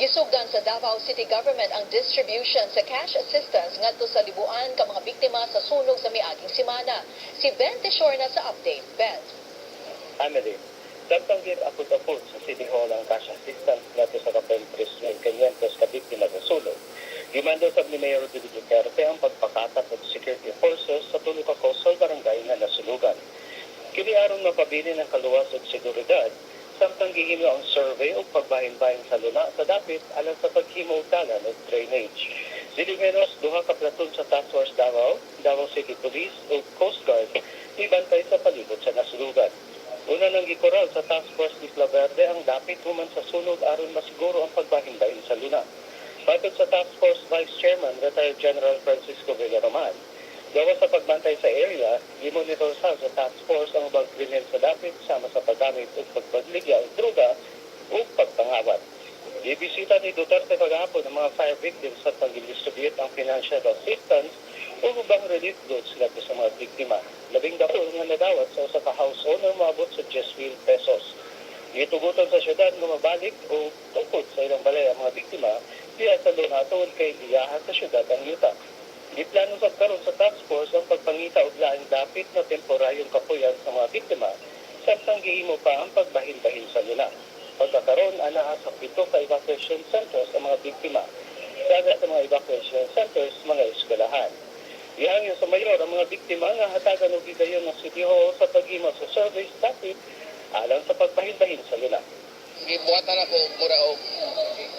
Gisugdan sa Davao City Government ang distribution sa cash assistance ngadto sa libuan ka mga biktima sa sunog sa miaging semana. Si Ben Teshorna sa update. Ben. Amelie, samtang apot-apot sa City Hall ang cash assistance nato sa kapel 3,500 ka biktima sa sunog. Gimando sa ni Mayor Rodrigo Duterte ang pagpakatat ng security forces sa tulo ka coastal barangay nga nasunugan. Kini aron mapabili ng kaluwas at seguridad, samtang gihimo ang survey o pagbahin-bahin sa luna sa dapit alang sa paghimo og dalan at drainage. Dili menos duha ka platon sa Task Force Davao, Davao City Police o Coast Guard ibantay sa palibot sa nasunugan. Una nang gikoral sa Task Force Isla Verde ang dapit human sa sunog aron masiguro ang pagbahin-bahin sa luna. Patod sa Task Force Vice Chairman, Retired General Francisco Villaroman, gawa sa pagbantay sa area, gimonitor sa Task Force ang pagbilin sa dapit sama sa paggamit o pagpagligya o droga o pagpangawat. Gibisita ni Duterte kagahapon ng mga fire victims at pag-distribute ang financial assistance o ubang relief goods nato sa mga biktima. 12 nga nadawat sa usa ka house owner maabot sa 10,000 pesos. Gitugutan sa syudad nga mabalik o tungkod sa ilang balay ang mga biktima diya sa luna tungod kay iyahan sa syudad ang yuta. Giplano sa karon sa task force ang pagpangita og laing dapit na temporaryong kapuyan sa mga biktima samtang gihimo pa ang pagbahin-bahin sa luna. Pagkakaroon ana sa 7 ka evacuation centers ang mga biktima. Saga sa mga evacuation centers mga eskwelahan. Ihangyo sa mayor ang mga biktima nga hatagan og gigayon ng City Hall sa paghimo sa service dapit alang sa pagbahin-bahin sa luna. Gibuhatan ako mura og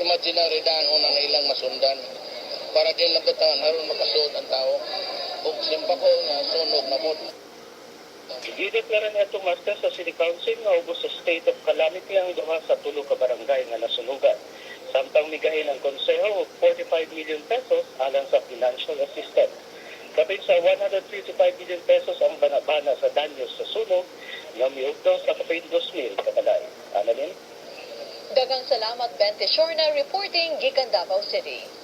imaginary daan una na ilang masundan para din labutan haron makasuod ang tao ug simpa ko nga sunog na pod. Gideklara niya itong master sa City Council nga ubos sa state of calamity ang duha sa tulo ka barangay nga nasunugan. Samtang migahin ang konseho og 45 million pesos alang sa financial assistance. Kapit sa 155 million pesos ang banabana sa danyos sa sunog nga miugdaw sa kapit 2,000 kabalay. Annalyn? Daghang salamat Ben Teshorna reporting gikan Davao City.